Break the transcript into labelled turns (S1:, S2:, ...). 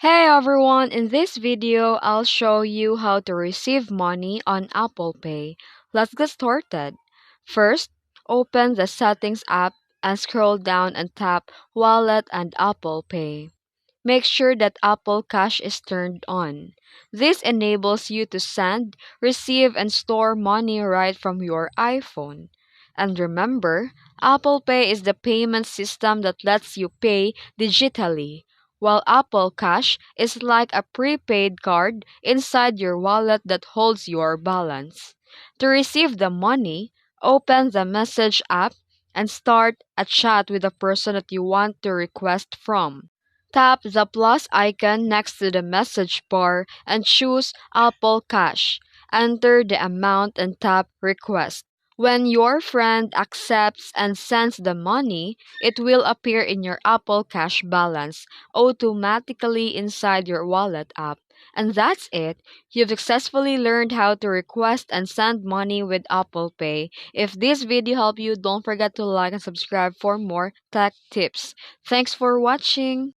S1: Hey everyone, in this video, I'll show you how to receive money on Apple Pay. Let's get started. First, open the Settings app and scroll down and tap Wallet and Apple Pay. Make sure that Apple Cash is turned on. This enables you to send, receive, and store money right from your iPhone. And remember, Apple Pay is the payment system that lets you pay digitally, while Apple Cash is like a prepaid card inside your wallet that holds your balance. To receive the money, open the Message app and start a chat with the person that you want to request from. Tap the plus icon next to the message bar and choose Apple Cash. Enter the amount and tap Request. When your friend accepts and sends the money, it will appear in your Apple Cash balance automatically inside your wallet app. And that's it. You've successfully learned how to request and send money with Apple Pay. If this video helped you, don't forget to like and subscribe for more tech tips. Thanks for watching.